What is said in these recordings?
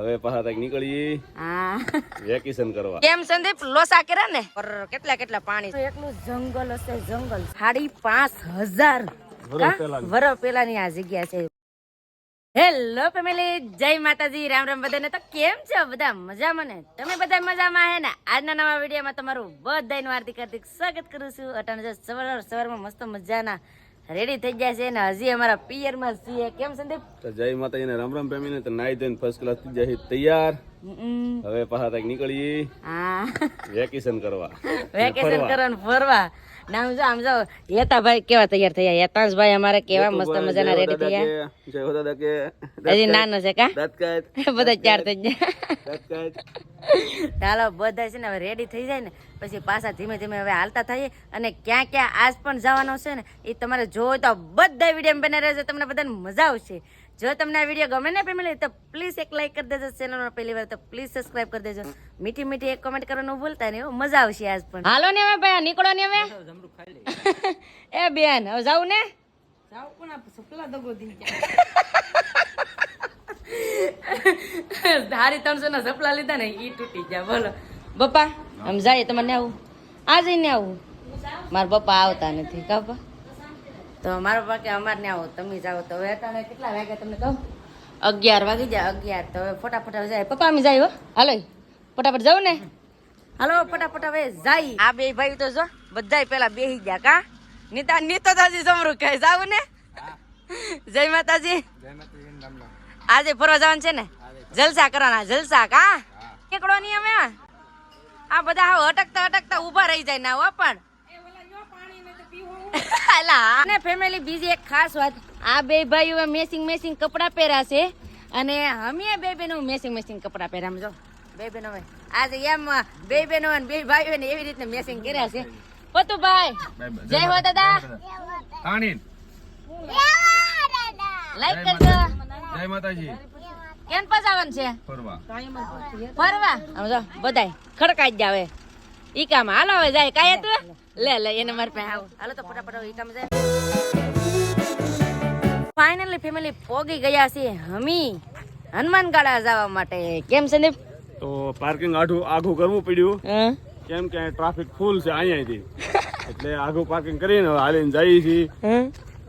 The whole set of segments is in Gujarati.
હવે પાછા તક નીકળીએ હા વેકેશન કરવા. કેમ સંદીપ લોસા કર્યા ને કેટલા કેટલા પાણી એકલું જંગલ હશે જંગલ 5,500 વર્ષ પેલાની આ જગ્યા છે. હેલો ફેમિલી, જય માતાજી, રામ રામ બધાને. તો કેમ છો બધા? મજામાં ને? તમે બધા મજામાં હે ને? આજના નવા વિડીયોમાં તમારું બધાનું હાર્દિક હાર્દિક સ્વાગત કરું છું. અટાણે સવારમાં મસ્ત મજાના રેડી થઈ ગયા છે ને હજી અમારા પિયરમાં છીએ. કેમ સંદીપ? તો જય માતાજી ને રામ રામ ફેમિલી ને. તો નાઈ ધોઈને ફર્સ્ટ ક્લાસ થઈ જાય તૈયાર. હવે પાછા તક નીકળીએ હા વેકેશન કરવા. વેકેશન કરવાનું ફરવા. નામ જો આમ જો હેતાભાઈ કેવા તૈયાર થયા. હેતાંશભાઈ અમારે કેવા મસ્ત મજાના રેડી થયા. જય હો દાદા કે હજી નાનો છે કા દત્કાત બધા ચાર થઈ ગયા. દત્કાત ચાલો બધા છે ને હવે રેડી થઈ જાય ને પછી પાછા ધીમે ધીમે હવે હાલતા થઈએ. અને ક્યાં ક્યાં આજ પણ જવાનો છે ને એ તમારે જોવો તો બધા વિડીયો બને રહેશે. તમને બધાને મજા આવશે. જો તમને આ વિડીયો ગમે ને ફેમિલી તો પ્લીઝ એક લાઈક કરી દેજો. ચેનલમાં પહેલી વાર તો પ્લીઝ સબસ્ક્રાઇબ કરી દેજો. મીઠી મીઠી એક કમેન્ટ કરવાનું ભૂલતા નહીં. મજા આવશે આજ પણ. હાલો ને હવે ભાઈ નીકળો ને હવે. એ બેન હવે જાવ ને. જાવ પણ આ સપલા દગો દી ધારી 300 ના સપલા લીધા ને ઈ તૂટી ગયા. બોલો બપ્પા આમ જાય તમારે આવું આ જઈને આવું. મારા પપ્પા આવતા નથી કાપા તો મારા પપ્પા કે અમારે ને આવો તમે જાઓ. તો હવે અટાણે કેટલા વાગ્યા તમને કહું? 11 વાગી જાય. 11 તો હવે ફટાફટ જાય. પપ્પા અમે જાય હો. હાલો ફટાફટ જાવ ને. હાલો ફટાફટ હવે જાય. આ બે ભાઈ તો જો બધા પેલા બેહી ગયા કા નીતો તો હજી સમરું કહે જાવ ને. જય માતાજી. આજે ફરવા જવાનું છે ને? જલસા કરવાના. જલસા કા નીકળો નહીં અમે. આ બધા હાવ અટકતા ઉભા રહી જાય ના હો પણ ને ફેમિલી. બીજી એક ખાસ વાત, આ બે ભાઈઓ મેસિંગ કપડા પહેર્યા છે અને અમે બે બહેનો મેસિંગ કપડા પહેર્યા. જો બે બહેનો આજે એમ બે બહેનો અને બે ભાઈઓ ને એવી રીતે મેસિંગ કર્યા છે. પતુભાઈ જય હો દાદા. લાઈક કરજો. જય માતાજી. કેમ પસાવન છે? ફરવા આમ જો બધાય ખડકાઈ જ જાવે ઈ કામ. હાલો હવે જાય કાય તું લે એને માર પાસે આવ. હાલો તો ફટાફટ ઈ કામ જાય. ફાઇનલી ફેમિલી પોગી ગયા છે હમી હનુમાનગાળા જવા માટે. કેમ સંદીપ? તો પાર્કિંગ આઘું કરવું પડ્યું કેમ કે ટ્રાફિક ફૂલ છે અહીંયાથી. એટલે આઘું પાર્કિંગ કરીને હવે હાલીને જઈએ છીએ.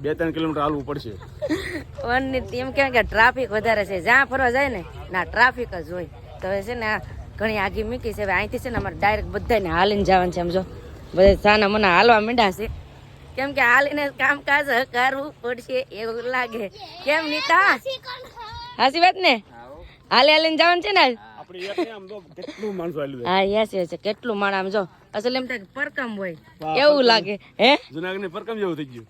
2-3 કિલોમીટર હાલવું પડશે. એમ કેમ કે ટ્રાફિક વધારે છે. જ્યાં ફરવા જાય ને ના ટ્રાફિક જ હોય. તો હવે છે ને ઘણી આગી મૂકી છે. હવે અહીંથી છે ને અમારે ડાયરેક્ટ બધાને હાલીને જવાનું છે. સમજો બધા સાના મને હાલવા માંડ્યા છે કેમ કે હાલીને કામકાજ કરવું પડશે એવું લાગે. કેમ નીતા? હાસી વાત ને? હાલીને જવાનું છે ને. હા યસ કેટલું માણ આમ જો અસલ એમ થાય પરકમ હોય એવું લાગે. હે જુનાગઢની પરકમ જેવું થઈ ગયું.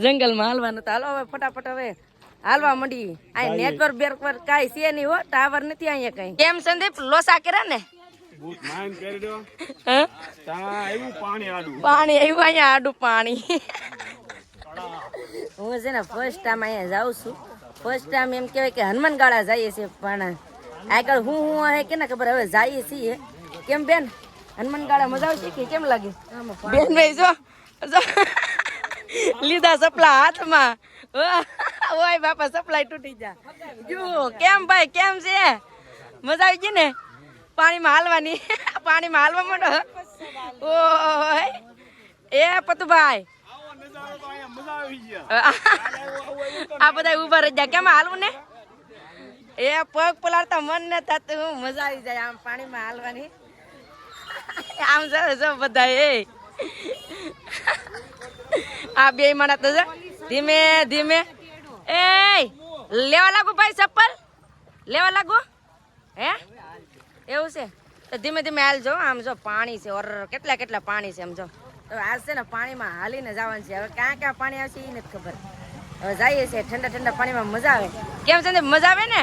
જંગલમાં હાલવાનું. તો હાલો હવે ફટાફટ હવે હાલવા માંડી. આ નેટવર્ક બેરવર્ક કાઈ છે નહીં હો. ટાવર નથી અહીંયા કઈ. કેમ સંદીપ લોસા કર્યા ને? પાણી આવ્યું અહીંયા આડું પાણી. હું છે ને ફર્સ્ટ ટાઈમ અહીંયા જાઉં છું. ફર્સ્ટ ટાઈમ એમ કહેવાય કે હનુમાનગાળા જઈએ છીએ. પણ આગળ હું હે કે ના ખબર. હવે જઈએ છીએ. કેમ બેન હનુમાનગાળા મજા આવશે કે કેમ લાગે? બેન ભાઈ જો લીધા સપલા હાથમાં. ઓય બાપા સપલાય તૂટી જા. જો કેમ ભાઈ કેમ છે? મજા આવી ગઈ ને પાણીમાં હાલવાની? પાણીમાં હાલવા માંડો. ઓય એ પતુભાઈ આ બધા ઉભા રહી જાય. કેમ હાલવું ને? એ પગ પલાળતા મન ને થતું મજા આવી જાય આમ પાણીમાં હાલવાની. આમ જો બધા એ આ બે માણસ તો ધીમે ધીમે એ લેવા લાગુ ભાઈ. ચપ્પલ લેવા લાગુ હે એવું છે? તો ધીમે ધીમે હાલ જો. આમ જો પાણી છે કેટલા પાણી છે. આમ જો હવે આજ છે ને પાણીમાં હાલીને જવાનું છે. હવે ક્યાં પાણી આવશે એ નથી ખબર. હવે જઈએ છીએ ઠંડા પાણીમાં મજા આવે. કેમ છે મજા આવે ને?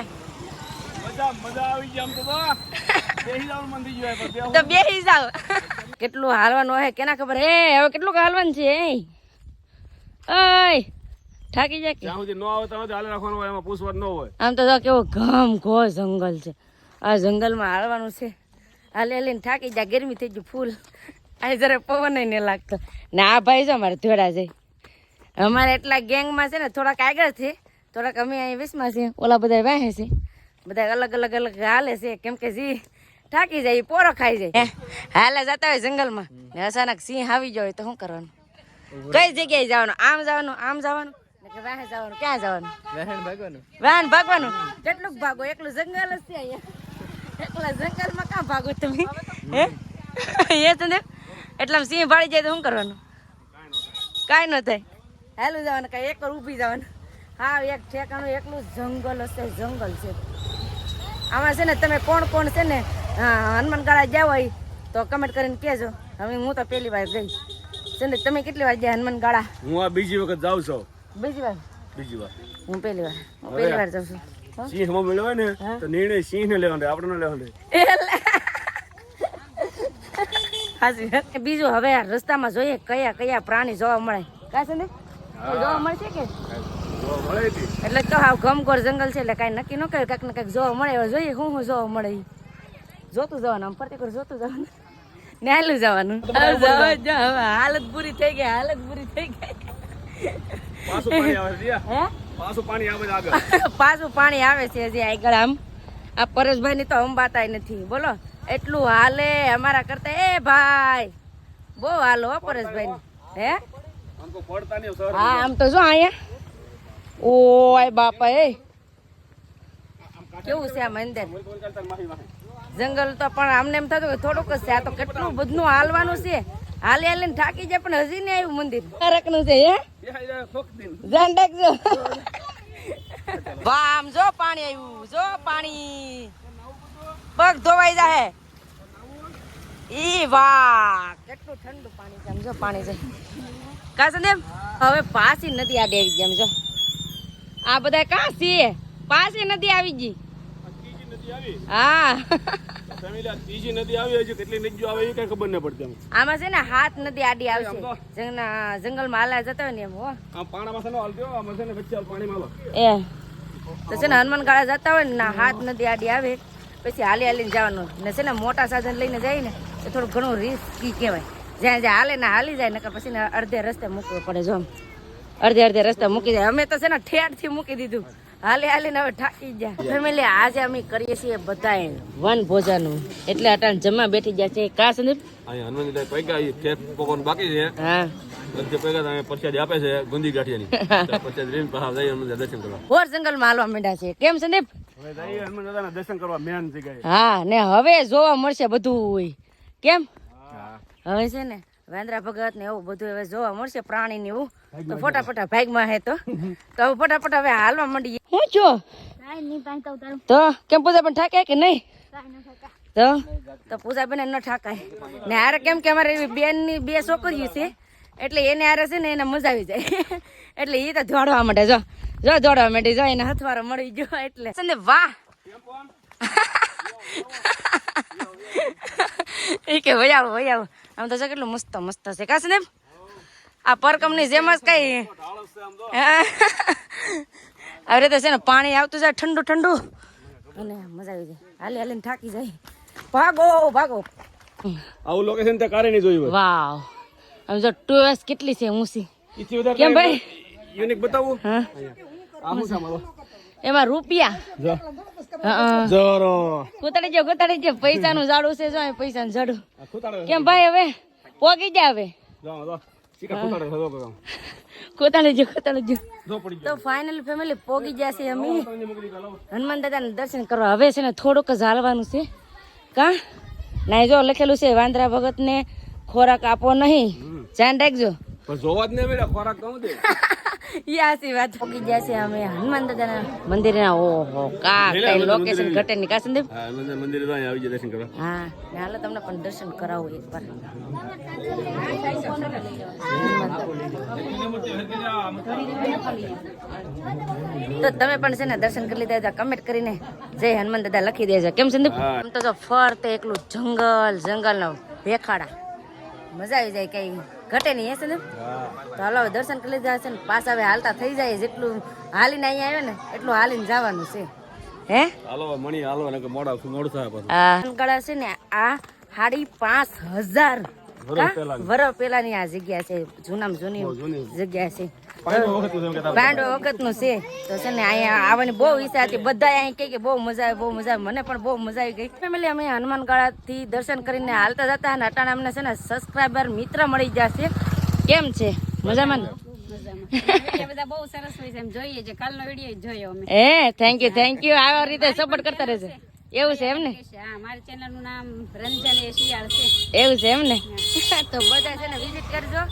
તો બેસી જાવ. કેટલું હાલવાનું હે કેના ખબર? હે હવે કેટલું હાલવાનું છે? થાકી જાય કે ન આવે તો હાલે રાખવાનું હોય. એમાં પૂછવા ન હોય. આમ તો કેવો ઘમ ઘો જંગલ છે. આ જંગલમાં હાલવાનું છે. હાલીને થાકી જાય. ગરમી થઈ ગઈ ફૂલ. આ જરા પવન નહીં લાગતો ને. આ ભાઈ જો અમારે ધોડા જાય. અમારે એટલા ગેંગમાં છે ને થોડાક આગળ છે થોડાક અમે અહીં 20માં છે. ઓલા બધા વાહે છે બધા અલગ અલગ અલગ હાલે છે કેમ કે જી થાકી જાય પોરો ખાઈ જાય હાલે જતા હોય જંગલમાં ને અચાનક સિંહ આવી જાય તો શું કરવાનું? કઈ જગ્યાએ જવાનું? આમ જવાનું કે વાહે જવાનું? ક્યાં જવાનું? વાહન ભાગવાનું. કેટલું ભાગો? એકલું જંગલ જ છે અહીંયા. એકલા જંગલમાં ક્યાં ભાગો તમે? હે એ તો એટલે સિંહ ભાળી જાય તો શું કરવાનું? કાંઈ ન થાય. હાલું જવાનું કઈ એક ઊભી જવાનું. હા એક ઠેકાણું એકલું જંગલ હશે. જંગલ છે આમાં છે ને. તમે કોણ છે ને હનુમાનગાળા જાવ હોય તો કમેન્ટ કરીને કહેજો. હવે હું તો પહેલી વાર ગઈ છે ને. તમે કેટલી વાર ગયા હનુમાનગાળા? હું આ બીજી વખત જાઉં છું. બીજી વાર? હું પહેલી વાર જાઉં છું. સિંહ માં મળ્યો હોય ને તો નિર્ણય સિંહ ને લેવાનો, આપણે ન લેવાનો. બીજું હવે રસ્તામાં જોઈએ કયા કયા પ્રાણી જોવા મળે. કા છે ને જોવા મળશે કે એટલે તો હાવ ઘમઘોર જંગલ છે એટલે કઈ નક્કી ન કરે. કાંઈક ને કાંઈક જોવા મળે હવે જોઈએ શું જોવા મળે. જોતું જવાનું આમ ફરતી કરી જોતું જવાનું ને હાલું જવાનું. હવે હાલત પૂરી થઈ ગઈ. પાછું પાણી આવે છે હજી આગળ. આમ આ પરેશભાઈ ની તો અંબાતા નથી બોલો. એટલું હાલે અમારા કરતા. એ ભાઈ બહુ હાલો પરેશભાઈ. હે હા આમ તો જો અહીંયા ઓય બાપા એ કેવું છે આ મંદિર. જંગલ તો પણ આમને એમ થતું થોડુંક જ છે. આ તો કેટલું બધું હાલવાનું છે. હાલે ને થાકી જાય પણ હજી ને આવ્યું મંદિર. નું છે હે ધ્યાન રાખજો. વાહ આમ જો પાણી આવ્યું. જો પાણી પગ ધોવાઈ જાય. ઈ વાહ કેટલું ઠંડુ પાણી છે. આમ જો પાણી છે કાસંદેવ. હવે પાછી નદી આડે આવી ગઈ. આમ જો આ બધા કાં છે પાછી નદી આવી ગઈ. હા ત્રીજી નદી આવી હજી કેટલી નદીઓ આવે એ કઈ ખબર ન પડતી. આમાં છે ને હાથ નદી આડી આવશે. જંગલમાં હાલા જતા હોય ને એમ. હો આમ પાણામાં છે ને હાલતો આમાં છે ને વચ્ચે પાણીમાં એ તો છે ને હનુમાનગાળા જતા હોય ને હાથ નદી આડી આવે પછી હાલીને જવાનું. ને છે ને મોટા સાધન લઈને જાય ને એ થોડું ઘણું રિસ્કી કહેવાય. જ્યાં હાલે ને હાલી જાય ને પછી ને અડધે રસ્તે મૂકવું પડે. જો અડધે રસ્તે મૂકી જાય. અમે તો છે ને ઠેઠથી મૂકી દીધું. હાલીને હવે થાકી ગયા. ફેમિલી આજે અમે કરીએ છીએ બધાએ વન ભોજન. એટલે અટાણ જમવા બેઠી ગયા છે. કા સંદીપ હનુમાન પૈકા પકવાનું બાકી છે. હા પ્રસાદી આપે છે ગુંદી ગાંઠિયાની. દર્શન કરવા ઓર જંગલમાં હાલવા માંડ્યા છે. કેમ સંદીપ? દર્શન કરવા મેન જગ્યાએ. હા ને હવે જોવા મળશે બધું. કેમ હવે છે ને વેન્દ્રા ભગત ને એવું બધું હવે જોવા મળશે. પ્રાણી ને એવું તો ફટાફટ ભાગમાં હે તો ફટાફટ હવે હાલવા માંડીએ. હું છો તો કેમ પૂજા પણ ઠાકે કે નહીં? તો પૂજા બેન ન ઠાકાય ને હારે. કેમ કે અમારે બેન ની 2 છોકરીઓ છે એટલે એને હારે છે ને એને મજા આવી જાય. એટલે એ તો દોડવા માંડે. જો દોડવા માંડી. જો એને હથવારો મળી ગયો એટલે વાહ એ કે વયાવો. આમ તો કેટલું મસ્ત છે. કાશે ને આ પરકમ ની જેમ જ કઈ હવે તો છે ને પાણી આવતું જાય ઠંડુ અને મજા આવી જાય. હાલીને થાકી જાય. ભાગો આવું લોકેશન તે કારે નહીં જોયું. વાવ આમ જો 2S કેટલી છે ઊંચી. કેમ ભાઈ યુનિક બતાવું? હા આમું સામાલો એમાં રૂપિયા કૂતાડી જો પૈસાનું ઝાડું છે. જો પૈસાનું ઝાડું. કેમ ભાઈ હવે પોગી જાય. હવે કૂતાડી જો તો ફાઇનલ ફેમિલી પોગી જશે અમે હનુમાન દાદાના દર્શન કરવા. હવે છે ને થોડુંક જ હાલવાનું છે. કા ના જો લખેલું છે વાંદરા ભગત ને ખોરાક આપો નહીં. ધ્યાન રાખજો. જોવા જ નહીં ખોરાક કહું દે. યાસી વાત પોગી જશે અમે હનુમાન દાદાના મંદિરે. ઓહો કા કઈ લોકેશન ઘટે ની. કા સંદીપ મંદિરે આવી જાય દર્શન કરવા. હા ને હાલો તમને પણ દર્શન કરાવું એકવાર. તો તમે પણ છે ને દર્શન કરી લીધા કમેન્ટ કરીને જય હનુમાન દાદા લખી દેજો. કેમ સંદીપ? આમ તો જો ફરતે એકલું જંગલ નો ભેખાડા. મજા આવી જાય કઈ ઘટે નહીં. હે સંદીપ? તો હાલો દર્શન કરી લીધા છે ને પાછા હવે હાલતા થઈ જાય. જેટલું હાલીને અહીંયા આવ્યો ને એટલું હાલીને જવાનું છે. હે હાલો મણી હાલો ને મોડ થાય પાછું. ગળા છે ને આ 5,500 વર્ષ પેલાની આ જગ્યા છે. જૂનામાં જૂની જગ્યા છે. પાંડવો વખતનું છે એમ કહેતા. પાંડવ વખતનું છે તો છે ને અહીંયા આવવાની બહુ ઈચ્છા હતી. બધા અહીં કહે કે બહુ મજા આવે, બહુ મજા આવે. મને પણ બહુ મજા આવી ગઈ. ફેમિલી અમે હનુમાનગાળાથી દર્શન કરીને હાલતા જતા અને અટાણે અમને છે ને સબસ્ક્રાઈબર મિત્ર મળી જશે. કેમ છે? મજામાં ને? બધા બહુ સરસ હોય છે, એમ જોઈએ છે. કાલનો વિડીયો જોયો અમે. Thank you. આવા રીતે સપોર્ટ કરતા રહેજો. એવું છે એમ ને? હા, મારી ચેનલ નું નામ રંજન એ શિયાળ છે. એવું છે એમ ને? તો બધા છે ને વિઝિટ કરજો.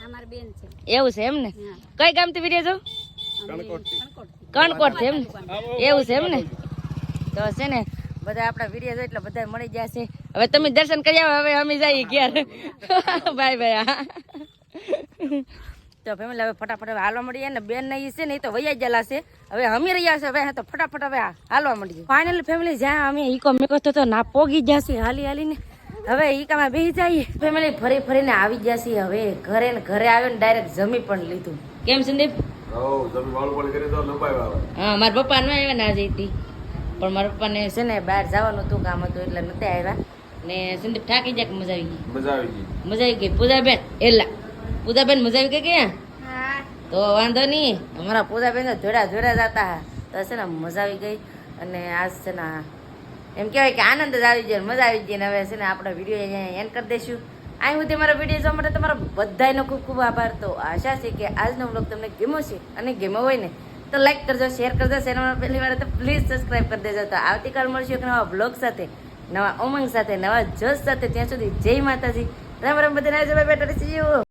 અમારી બેન છે. એવું છે એમ ને? કઈ ગામથી વિડીયો જો? કણકોટ છે એમ ને? એવું છે એમ ને? તો છે ને બધા આપણા વિડીયો જો એટલે બધા મળી જશે. હવે તમે દર્શન કરી આવો, હવે અમે જઈએ ઘેર. Bye bye. તો ફેમિલી હવે ફટાફટ હવે હાલવા મળીએ ને. બેન નહીં છે ને એ તો વૈયા ગયેલા છે. હવે અમે રહ્યા છે હવે તો ફટાફટ હવે હાલવા મળીએ. ફાઇનલ ફેમિલી જ્યાં અમે ઈકો મેકો તો ના પોગી જશે હાલીને. હવે ઈકામાં બેસી જઈએ. ફેમિલી ફરી ફરીને આવી જશે હવે ઘરે ને ઘરે આવ્યો ને ડાયરેક્ટ જમી પણ લીધું. કેમ સંદીપ? હા, મારા પપ્પા ન આવ્યા ને આજે હતી, પણ મારા પપ્પાને છે ને બહાર જવાનું હતું, કામ હતું એટલે નથી આવ્યા. ને સંદીપ થાકી જાય કે મજા આવી ગઈ? મજા આવી ગઈ. પૂજાબેન પૂજાબેન મજા આવી ગઈ કે? તો વાંધો નહીં, અમારા પૂજાબેન જોડા જતા તો છે ને મજા આવી ગઈ. અને આજ છે ને એમ કહેવાય કે આનંદ જ આવી જાય, મજા આવી જાય. ને હવે છે ને આપણો વિડીયો અહીંયા એન્ડ કરી દઈશું. અહીં સુધી મારો વિડીયો જોવા માટે તમારો બધાનો ખૂબ ખૂબ આભાર. તો આશા છે કે આજનો બ્લોગ તમને ગમ્યો છે, અને ગમ્યો હોય ને તો લાઈક કરજો, શેર કરજો. ચેનલમાં પહેલી વાર તો પ્લીઝ સબસ્ક્રાઈબ કરી દેજો. તો આવતીકાલ મળશું એક નવા બ્લોગ સાથે, નવા ઉમંગ સાથે, નવા જોશ સાથે. ત્યાં સુધી જય માતાજી. રામ રામ. બધાને આવજો. Bye bye. Tata. C you.